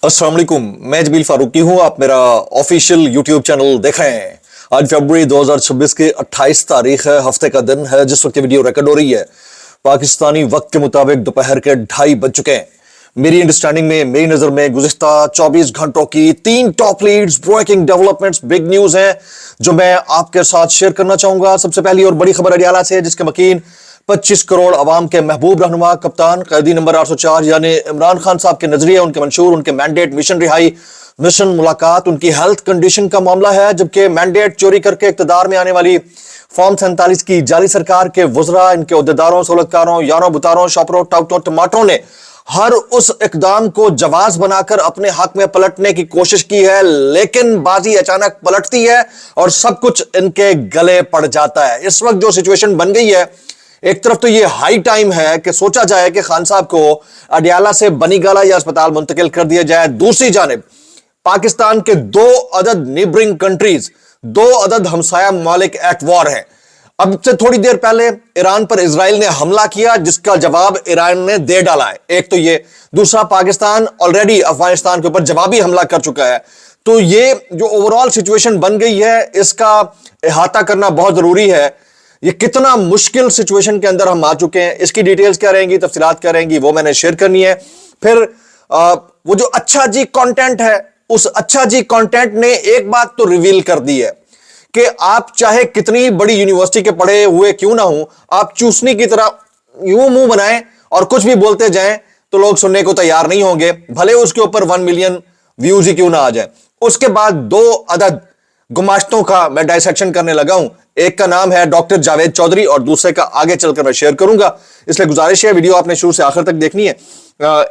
अस्सलाम वालेकुम, मैं जमील फारूकी हूं। आप मेरा ऑफिशियल यूट्यूब चैनल देख रहे हैं। आज फरवरी 2026 की 28 तारीख है, हफ्ते का दिन है जिस वक्त वीडियो रिकॉर्ड हो रही है। पाकिस्तानी वक्त के मुताबिक दोपहर के 2:30 बज चुके हैं। मेरी अंडरस्टैंडिंग में, मेरी नजर में गुज़िश्ता 24 घंटों की 3 top leads, breaking developments, big news हैं जो मैं आपके साथ शेयर करना चाहूंगा। सबसे पहली और बड़ी खबर अडियाला से, जिसके मकीन 25 करोड़ अवाम के महबूब रहनुमा कप्तान कैदी नंबर 804 यानी इमरान खान साहब के नजरिए, उनके मंशूर, उनके मैंडेट, मिशन रिहाई, मिशन मुलाकात, उनकी हेल्थ कंडीशन का मामला है। जबकि मैंडेट चोरी करके इक्तदार में आने वाली फॉर्म 47 की जाली सरकार के वज़रा, इनके अहदेदारों, सहूलतकारों, यारों बुतारों, शॉपरों, टाउटों, टमाटरों ने हर उस इकदाम को जवाज बनाकर अपने हक में पलटने की कोशिश की है, लेकिन बाजी अचानक पलटती है और सब कुछ इनके गले पड़ जाता है। इस वक्त जो सिचुएशन बन गई है, एक तरफ तो ये हाई टाइम है कि सोचा जाए कि खान साहब को अडियाला से बनीगाला या अस्पताल मुंतकिल कर दिया जाए। दूसरी जानिब पाकिस्तान के 2 अदद नेबरिंग कंट्रीज, 2 अदद हमसाया ममालिक एट वॉर हैं। अब से थोड़ी देर पहले ईरान पर इजराइल ने हमला किया, जिसका जवाब ईरान ने दे डाला है। एक तो ये, दूसरा पाकिस्तान ऑलरेडी अफगानिस्तान के ऊपर जवाबी हमला कर चुका है। तो ये जो ओवरऑल सिचुएशन बन गई है, इसका इहाता करना बहुत जरूरी है। ये कितना मुश्किल सिचुएशन के अंदर हम आ चुके हैं, इसकी डिटेल्स क्या रहेंगी, तफसीलात क्या रहेंगी, वो मैंने शेयर करनी है। फिर वो जो अच्छा जी कंटेंट है, उस अच्छा जी कंटेंट ने एक बात तो रिवील कर दी है कि आप चाहे कितनी बड़ी यूनिवर्सिटी के पढ़े हुए क्यों ना हो, आप चूसनी की तरह यूं मुंह बनाएं और कुछ भी बोलते जाएं तो लोग सुनने को तैयार नहीं होंगे, भले उसके ऊपर 1 मिलियन व्यूज ही क्यों ना आ जाए। उसके बाद 2 अदद गुमाश्तों का मैं डायसेक्शन करने लगा हूं। एक का नाम है डॉक्टर जावेद चौधरी और दूसरे का आगे चलकर मैं शेयर करूंगा, इसलिए गुजारिश है वीडियो आपने शुरू से आखिर तक देखनी है।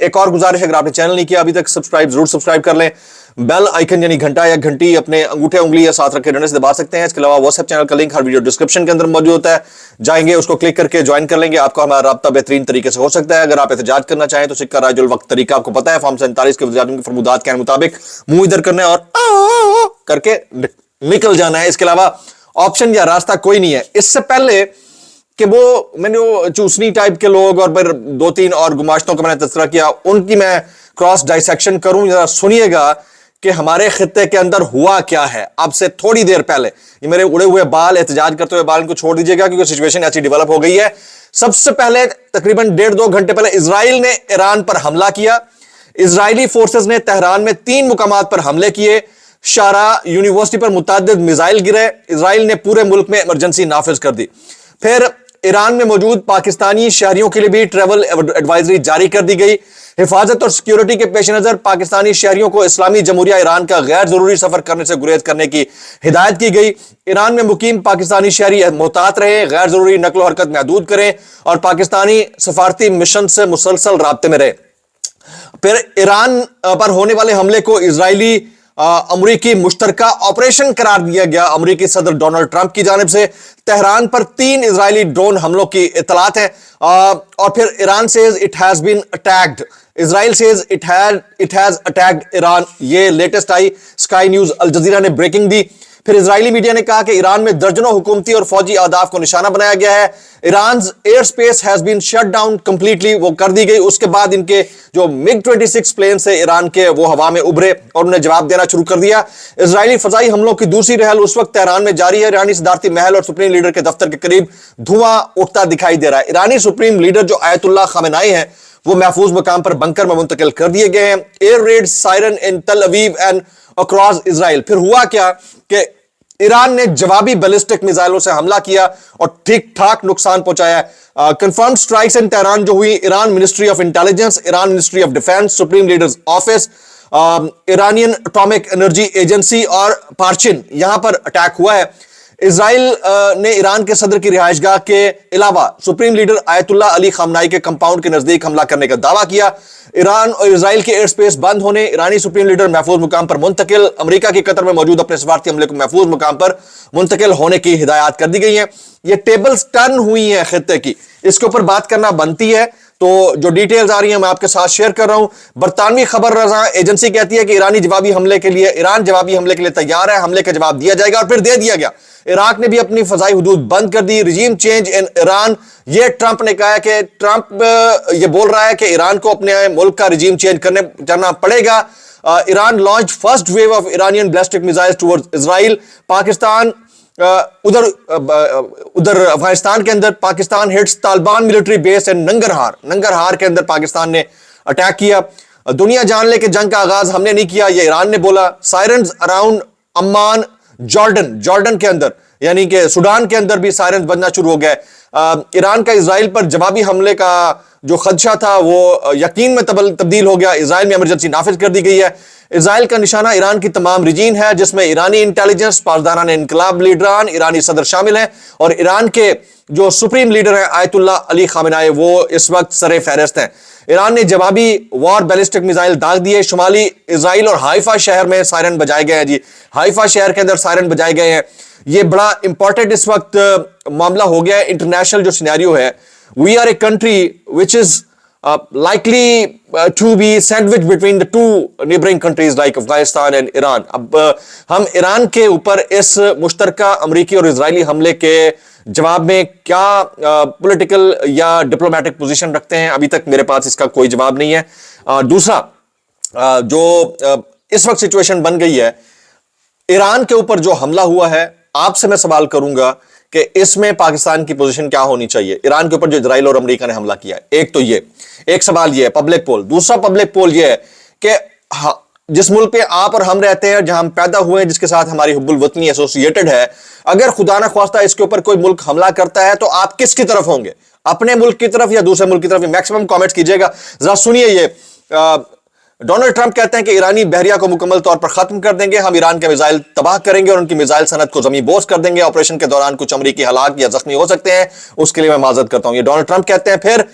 एक और गुजारिश है, अगर आपने चैनल नहीं किया अभी तक, जरूर सब्सक्राइब कर लें। बेल आइकन यानी घंटा या घंटी अपने अंगूठे उंगली या साथ रखे डंडे से दबा सकते हैं। इसके अलावा व्हाट्सएप चैनल का लिंक हर वीडियो डिस्क्रिप्शन के अंदर मौजूद होता है, जाएंगे उसको क्लिक करके ज्वाइन कर लेंगे, आपका हमारा राब्ता बेहतरीन तरीके से हो सकता है। अगर आप एहतजाज करना चाहें तो सिक्का राजुल वक्त तरीका आपको पता है, फॉर्म 47 के वज़ीर-ए-आज़म के फरमुदात के मुताबिक मुंह इधर करना है और करके निकल जाना है। इसके अलावा ऑप्शन या रास्ता कोई नहीं है। इससे पहले कि वो मैंने वो चूसनी टाइप के लोग और फिर 2-3 और गुमाश्तों का मैंने तज़किरा किया, उनकी मैं क्रॉस डाइसेक्शन करूं, जरा सुनिएगा कि हमारे खित्ते के अंदर हुआ क्या है। अब से थोड़ी देर पहले ये मेरे उड़े हुए बाल, एहतजाज करते हुए बाल, इनको छोड़ दीजिएगा क्योंकि सिचुएशन ऐसी डेवलप हो गई है। सबसे पहले तकरीबन 1.5-2 घंटे पहले इजराइल ने ईरान पर हमला किया। इजरायली फोर्सेस ने तेहरान में 3 मुकामात पर हमले किए। शारा यूनिवर्सिटी पर मुतअद्दिद मिसाइल गिरे। इजराइल ने पूरे मुल्क में इमरजेंसी नाफिज कर दी। फिर ईरान में मौजूद पाकिस्तानी शहरियों के लिए भी ट्रैवल एडवाइजरी जारी कर दी गई। हिफाजत और सिक्योरिटी के पेश नजर पाकिस्तानी शहरियों को इस्लामी जमहूरिया ईरान का गैर जरूरी सफर करने से गुरेज करने की हिदायत की गई। ईरान में मुकीम पाकिस्तानी शहरी मोहतात रहे, गैर जरूरी नकलो हरकत महदूद करें और पाकिस्तानी सफारती मिशन से मुसलसल राब्ते में रहे। फिर ईरान पर होने वाले हमले को इजरायली अमरीकी मुश्तरका ऑपरेशन करार दिया गया। अमरीकी सदर डोनाल्ड ट्रंप की जानिब से तेहरान पर 3 इजरायली ड्रोन हमलों की इतलात है। और फिर Iran says it has been attacked, Israel says it has attacked Iran. ये लेटेस्ट आई, स्काई न्यूज, अल जजीरा ने ब्रेकिंग दी। फिर इजरायली मीडिया ने कहा कि ईरान में दर्जनों हुकूमती और फौजी अहदाफ को निशाना बनाया गया है। Iran air space has been shut down completely, वो कर दी गई। उसके बाद इनके जो MiG-26 प्लेन से ईरान के, वो हवा में उभरे और उन्हें जवाब देना शुरू कर दिया। इजरायली फजाई हमलों की दूसरी रहल उस वक्त तेहरान में जारी है। ईरानी सदारती महल और सुप्रीम लीडर के दफ्तर के करीब धुआं उठता दिखाई दे रहा है। ईरानी सुप्रीम लीडर जो आयतुल्लाह खामेनेई है, वो महफूज मकाम पर बंकर में मुंतकिल कर दिए गए हैं। एयर रेड सायरन इन तल अवीव एंड अक्रॉस इजराइल। फिर हुआ क्या कि ईरान ने जवाबी बैलिस्टिक मिसाइलों से हमला किया और ठीक ठाक नुकसान पहुंचाया। कंफर्म स्ट्राइक्स इन तेहरान जो हुई, Iran ministry of intelligence, Iran ministry of defence, supreme leaders office, Iranian atomic energy agency और पार्चिन, यहां पर अटैक हुआ है। इजराइल ने ईरान के सदर की रिहाइशगाह के अलावा सुप्रीम लीडर आयतुल्लाह अली खामनाई के कंपाउंड के नजदीक हमला करने का दावा किया। ईरान और इजराइल के एयर स्पेस बंद होने, ईरानी सुप्रीम लीडर महफूज मुकाम पर मुंतकिल, अमेरिका की कतर में मौजूद अपने सफारती हमले को महफूज मुकाम पर मुंतकिल होने की हिदायत कर दी गई है। ये टेबल्स टर्न हुई है खित्ते की, इसके ऊपर बात करना बनती है। तो जो डिटेल्स आ रही हैं मैं आपके साथ शेयर कर रहा हूं। बरतानवी खबर रजा एजेंसी कहती है कि ईरान जवाबी हमले के लिए तैयार है, हमले का जवाब दिया जाएगा और फिर दे दिया गया। इराक ने भी अपनी फजाई हुदूद बंद कर दी। रिजीम चेंज इन ईरान, ये ट्रंप ने कहा है कि ट्रंप ये बोल रहा है कि ईरान को अपने मुल्क का रिजीम चेंज करना पड़ेगा। Iran launch first wave of Iranian ballistic missiles towards Israel. Pakistan उधर अफगानिस्तान के अंदर Pakistan hits Taliban military base and Nangarhar के अंदर पाकिस्तान ने अटैक किया। दुनिया जान ले कि जंग का आगाज हमने नहीं किया, ये ईरान ने बोला। सायरन्स अराउंड अम्मान जॉर्डन के अंदर यानी कि सूडान के अंदर भी सायरन्स बजना शुरू हो गए। ईरान का इजराइल पर जवाबी हमले का जो खदशा था वो यकीन में तब्दील हो गया। इजराइल में इमरजेंसी नाफिज कर दी गई है। इजराइल का निशाना ईरान की तमाम रीजन है, जिसमें ईरानी इंटेलिजेंस, पासदारान इनकलाब लीडरान, ईरानी सदर शामिल हैं और ईरान के जो सुप्रीम लीडर हैं आयतुल्लाह अली खामेनेई, वो इस वक्त सरे फहरिस्त हैं। ईरान ने जवाबी वॉर बैलिस्टिक मिसाइल दाग दिए। शुमाली इजराइल और हाइफा शहर में सायरन बजाए गए हैं जी, हाइफा शहर के अंदर सायरन बजाए गए हैं। ये बड़ा इंपॉर्टेंट इस वक्त मामला हो गया है। इंटरनेशनल जो सिनेरियो है, we are a country which is likely to be sandwiched between the two neighboring countries like Afghanistan and Iran। अब हम ईरान के ऊपर इस मुश्तरका अमरीकी और इजरायली हमले के जवाब में क्या पॉलिटिकल या डिप्लोमेटिक पोजीशन रखते हैं, अभी तक मेरे पास इसका कोई जवाब नहीं है। दूसरा जो इस वक्त सिचुएशन बन गई है, ईरान के ऊपर जो हमला हुआ है, आपसे मैं सवाल करूंगा कि इसमें पाकिस्तान की पोजीशन क्या होनी चाहिए। ईरान के ऊपर जो इजराइल और अमेरिका ने हमला किया है, एक तो ये एक सवाल ये है पब्लिक पोल। दूसरा पब्लिक पोल ये है कि जिस मुल्क पे आप और हम रहते हैं, जहां हम पैदा हुए हैं, जिसके साथ हमारी हुब्बुल वतनी एसोसिएटेड है, अगर खुदा ना ख्वास्ता इसके ऊपर कोई मुल्क हमला करता है तो आप किसकी तरफ होंगे, अपने मुल्क की तरफ या दूसरे मुल्क की तरफ? मैक्सिमम कमेंट्स कीजिएगा। जरा सुनिए ये डोनाल्ड ट्रंप कहते हैं कि ईरानी बहरिया को मुकम्मल तौर पर खत्म कर देंगे, हम ईरान के मिसाइल तबाह करेंगे और उनकी मिसाइल सनत को जमी बोस कर देंगे। ऑपरेशन के दौरान कुछ अमरीकी हलाक या जख्मी हो सकते हैं, उसके लिए मैं माजरत करता हूं। ये डोनाल्ड ट्रंप कहते हैं। फिर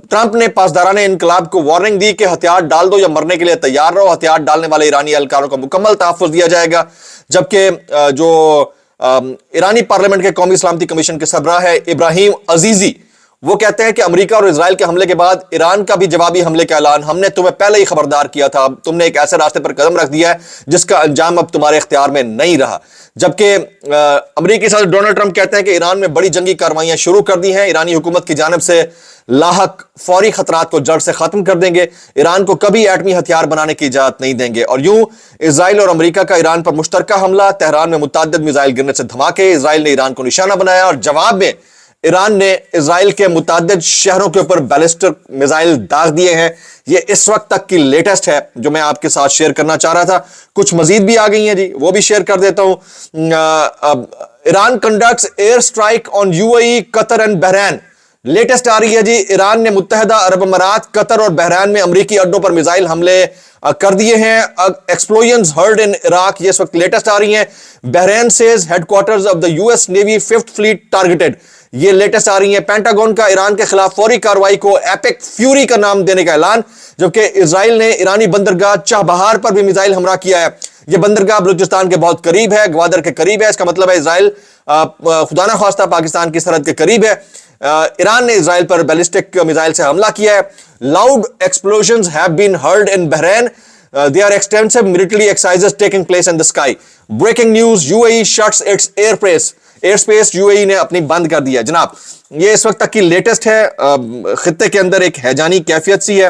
ट्रंप ने पासदारान इनकलाब को वार्निंग दी कि हथियार डाल दो या मरने के लिए तैयार रहो, हथियार डालने वाले ईरानी एहलकारों को मुकम्मल तहफ़्फ़ुज़ दिया जाएगा। जबकि जो ईरानी पार्लियामेंट के कौमी सलामती कमीशन के सरबराह है इब्राहिम अजीजी, वो कहते हैं कि अमेरिका और इजराइल के हमले के बाद ईरान का भी जवाबी हमले का ऐलान, हमने तुम्हें पहले ही खबरदार किया था, तुमने एक ऐसे रास्ते पर कदम रख दिया है जिसका अंजाम अब तुम्हारे इख्तियार में नहीं रहा। जबकि अमेरिकी सदर डोनाल्ड ट्रंप कहते हैं कि ईरान में बड़ी जंगी कार्रवाइयां शुरू कर दी हैं, ईरानी हुकूमत की जानिब से लाहक फौरी खतरात को जड़ से खत्म कर देंगे, ईरान को कभी एटमी हथियार बनाने की इजाजत नहीं देंगे। और यूं इजराइल और अमेरिका का ईरान पर मुश्तरका हमला, तेहरान में मुतअद्दिद मिसाइल गिरने से धमाके, इजराइल ने ईरान को निशाना बनाया और जवाब में ईरान ने इजराइल के मुतअद्दिद शहरों के ऊपर बैलिस्टिक मिसाइल दाग दिए हैं। ये इस वक्त तक की लेटेस्ट है जो मैं आपके साथ शेयर करना चाह रहा था। कुछ मजीद भी आ गई हैं जी, वो भी शेयर कर देता हूं। Iran conducts air strike on UAE, Qatar and Bahrain. Latest आ रही है जी, ईरान ने मुत्तहिदा अरब अमारात, कतर और बहरैन में अमरीकी अड्डों पर मिसाइल हमले कर दिए हैं। एक्सप्लोजन्स हर्ड इन इराक, ये इस वक्त लेटेस्ट आ रही हैं। Bahrain says headquarters of the US navy 5th fleet targeted, ये लेटेस्ट आ रही है। पेंटागन का ईरान के खिलाफ फौरी कार्रवाई को एपिक फ्यूरी का नाम देने का ऐलान। जबकि इजराइल ने ईरानी बंदरगाह चाबहार पर भी मिसाइल हमला किया है। यह बंदरगाह बलूचिस्तान के बहुत करीब है, ग्वादर के करीब है। इसका मतलब है इजराइल खुदा ना ख्वास्ता पाकिस्तान की सरहद के करीब है। ईरान ने इजराइल पर बैलिस्टिक मिसाइल से हमला किया है। Loud explosions have been heard in Bahrain, there are extensive military exercises taking place in the sky. Breaking news, UAE shuts its airspace, UAE ने अपनी बंद कर दिया। जनाब ये इस वक्त तक की लेटेस्ट है। खित्ते के अंदर एक हैजानी कैफियत सी है।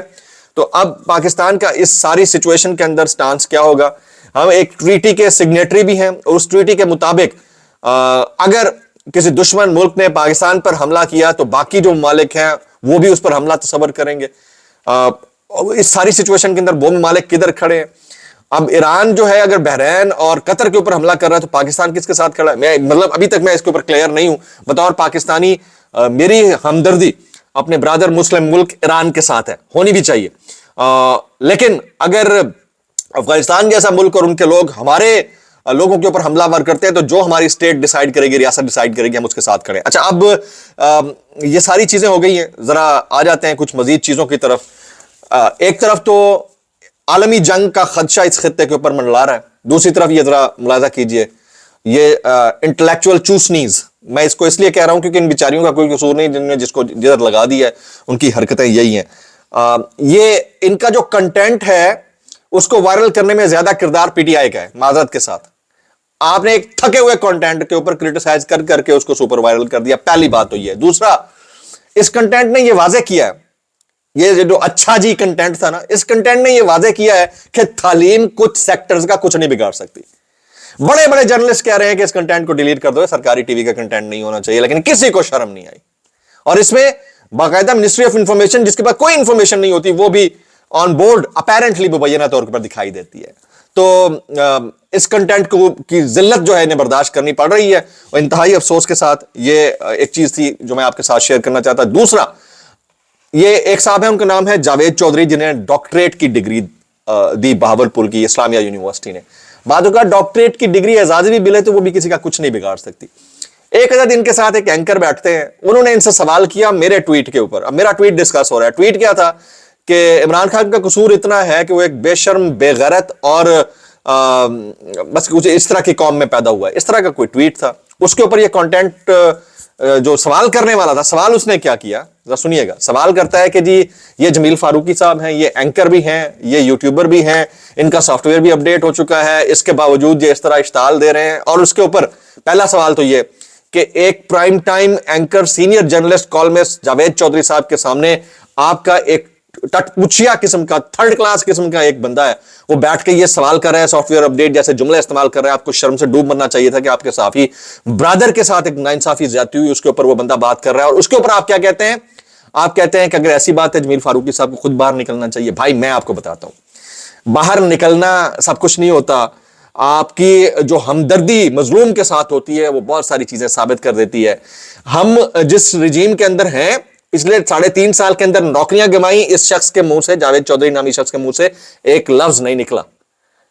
तो अब पाकिस्तान का इस सारी सिचुएशन के अंदर स्टांस क्या होगा? हम एक ट्रीटी के सिग्नेटरी भी हैं और उस ट्रीटी के मुताबिक अगर किसी दुश्मन मुल्क ने पाकिस्तान पर हमला किया तो बाकी जो ममालिक हैं वो भी उस पर हमला तसव्वुर करेंगे। इस सारी सिचुएशन के अंदर वो ममालिक किधर खड़े हैं? अब ईरान जो है अगर बहरैन और कतर के ऊपर हमला कर रहा है तो पाकिस्तान किसके साथ खड़ा है? मैं मतलब अभी तक मैं इसके ऊपर क्लियर नहीं हूं। बतौर पाकिस्तानी मेरी हमदर्दी अपने ब्रादर मुस्लिम मुल्क ईरान के साथ है, होनी भी चाहिए। लेकिन अगर अफगानिस्तान जैसा मुल्क और उनके लोग हमारे लोगों के ऊपर हमलावर करते हैं तो जो हमारी स्टेट डिसाइड करेगी, रियासत डिसाइड करेगी, हम उसके साथ खड़े हैं। अच्छा, अब ये सारी चीजें हो गई हैं, जरा आ जाते हैं कुछ मजीद चीजों की तरफ। एक तरफ तो आलमी जंग का खदशा इस खित्ते के ऊपर मंडला रहा है, दूसरी तरफ ये जरा मुलाजा कीजिए ये इंटेलेक्चुअल चूसनीज, मैं इसको इसलिए कह रहा हूं क्योंकि इन बेचारियों का कोई कसूर नहीं, जिन्होंने जिसको जिधर लगा दिया है उनकी हरकतें यही हैं। ये इनका जो कंटेंट है उसको वायरल करने में ज्यादा किरदार पीटीआई का है, माजरत के साथ। आपने एक थके हुए कंटेंट के ऊपर क्रिटिसाइज कर करके उसको सुपर वायरल कर दिया, पहली बात तो ये। दूसरा, इस कंटेंट ने ये वाजे किया है, یہ جو اچھا جی کنٹینٹ تھا نا, اس کنٹینٹ نے یہ واضح کیا ہے کہ تعلیم کچھ سیکٹرز کا کچھ نہیں بگاڑ سکتی. بڑے بڑے جرنلسٹ کہہ رہے ہیں کہ اس کنٹینٹ کو ڈیلیٹ کر دو, سرکاری ٹی وی کا کنٹینٹ نہیں ہونا چاہیے, لیکن کسی کو شرم نہیں آئی. اور اس میں باقاعدہ منسٹری آف انفارمیشن, جس کے پاس کوئی انفارمیشن نہیں ہوتی, وہ بھی آن بورڈ اپیرنٹلی مبینہ طور پر دکھائی دیتی ہے. تو اس کنٹینٹ کو کی ذلت جو ہے انہیں برداشت کرنی پڑ رہی ہے, اور انتہائی افسوس کے ساتھ یہ ایک چیز تھی جو میں آپ کے ساتھ شیئر کرنا چاہتا. دوسرا, یہ ایک صاحب ہیں, ان کا نام ہے جاوید چودھری, جنہیں ڈاکٹریٹ کی ڈگری دی بہاولپور کی اسلامیہ یونیورسٹی نے. بعد اوقات ڈاکٹریٹ کی ڈگری اعزازی بھی ملے تو وہ بھی کسی کا کچھ نہیں بگاڑ سکتی. ایک عدد ان کے ساتھ ایک اینکر بیٹھتے ہیں, انہوں نے ان سے سوال کیا میرے ٹویٹ کے اوپر. اب میرا ٹویٹ ڈسکس ہو رہا ہے. ٹویٹ کیا تھا کہ عمران خان کا قصور اتنا ہے کہ وہ ایک بے شرم, بے غیرت اور بس کچھ اس طرح کی قوم میں پیدا ہوا ہے. اس طرح کا کوئی ٹویٹ تھا. اس کے اوپر یہ کانٹینٹ جو سوال کرنے والا تھا, سوال اس نے کیا کیا ذرا سنیے گا. سوال کرتا ہے کہ جی یہ جمیل فاروقی صاحب ہیں, یہ اینکر بھی ہیں, یہ یوٹیوبر بھی ہیں, ان کا سافٹ ویئر بھی اپڈیٹ ہو چکا ہے, اس کے باوجود یہ اس طرح اشتعال دے رہے ہیں. اور اس کے اوپر پہلا سوال تو یہ کہ ایک prime time anchor, senior journalist, columnist Javed Chaudhry صاحب کے سامنے آپ کا ایک ٹٹ پوچھیا قسم کا, تھرڈ کلاس قسم کا ایک بندہ ہے, وہ بیٹھ کے یہ سوال کر رہا ہے, سافٹ ویئر اپڈیٹ جیسے جملے استعمال کر رہا ہے. آپ کو شرم سے ڈوب مرنا چاہیے تھا کہ آپ کے صحافی برادر کے ساتھ ایک ناانصافی زیادتی ہوئی, اس کے اوپر وہ بندہ بات کر رہا ہے. اور اس کے اوپر آپ کیا کہتے ہیں؟ آپ کہتے ہیں کہ اگر ایسی بات ہے جمیل فاروقی صاحب کو خود باہر نکلنا چاہیے. بھائی میں آپ کو بتاتا ہوں, باہر نکلنا سب کچھ نہیں ہوتا. آپ کی جو ہمدردی مظلوم کے ساتھ ہوتی ہے وہ بہت ساری چیزیں ثابت کر دیتی ہے. ہم جس رجیم کے اندر ہیں, پچھلے 3.5 سال کے اندر نوکریاں گمائی, اس شخص کے منہ سے, جاوید چودھری نامی شخص کے منہ سے ایک لفظ نہیں نکلا.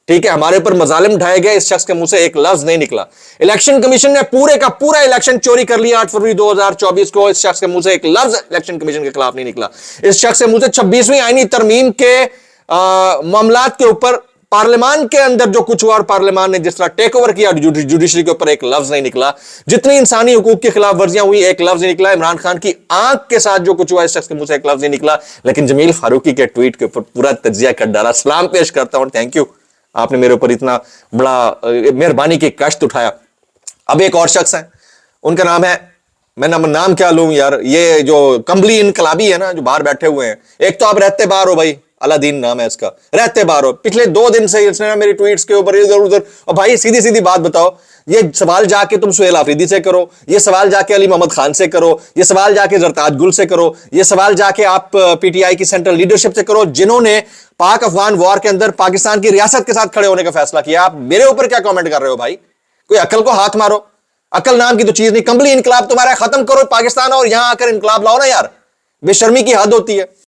ٹھیک ہے, ہمارے اوپر مظالم ڈھائے گئے, اس شخص کے منہ سے ایک لفظ نہیں نکلا. الیکشن کمیشن نے پورے کا پورا الیکشن چوری کر لیا 8 فروری 2024 کو, اس شخص کے منہ سے ایک لفظ الیکشن کمیشن کے خلاف نہیں نکلا. اس شخص کے منہ سے 26ویں آئینی ترمیم کے معاملات کے اوپر, پارلیمان کے اندر جو کچھ ہوا اور پارلیمان نے جس طرح ٹیک اوور کیا جوڈیشری کے اوپر, ایک لفظ نہیں نکلا. جتنی انسانی حقوق کی خلاف ورزیاں ہوئی ایک لفظ نہیں نکلا. عمران خان کی آنکھ کے ساتھ جو کچھ ہوا اس شخص کے منہ سے ایک لفظ نہیں نکلا. لیکن جمیل فاروقی کے ٹویٹ کے اوپر پورا تجزیہ کر ڈالا. سلام پیش کرتا ہوں, تھینک یو, آپ نے میرے اوپر اتنا بڑا مہربانی کی کشت اٹھایا. اب ایک اور شخص ہے, ان کا نام ہے, میں نام کیا لوں یار, یہ جو کمبلی انقلابی ہے نا, جو باہر بیٹھے ہوئے ہیں. ایک تو آپ رہتے باہر ہو بھائی, الادین نام ہے اس کا, رہتے باہر ہو. پچھلے 2 دن سے اس نے میری ٹویٹس کے اوپر ادھر ادھر, اور بھائی سیدھی سیدھی بات بتاؤ, یہ سوال جا کے تم سہیل آفریدی سے کرو, یہ سوال جا کے علی محمد خان سے کرو, یہ سوال جا کے زرتاج گل سے کرو, یہ سوال جا کے آپ پی ٹی آئی کی سینٹرل لیڈرشپ سے کرو, جنہوں نے پاک افغان وار کے اندر پاکستان کی ریاست کے ساتھ کھڑے ہونے کا فیصلہ کیا. آپ میرے اوپر کیا کامنٹ کر رہے ہو بھائی؟ کوئی عقل کو ہاتھ مارو. عقل نام کی تو چیز نہیں. کمبلی انقلاب تمہارا ختم کرو پاکستان, اور یہاں آ کر انقلاب لاؤ نا یار, بے شرمی کی حد ہوتی ہے.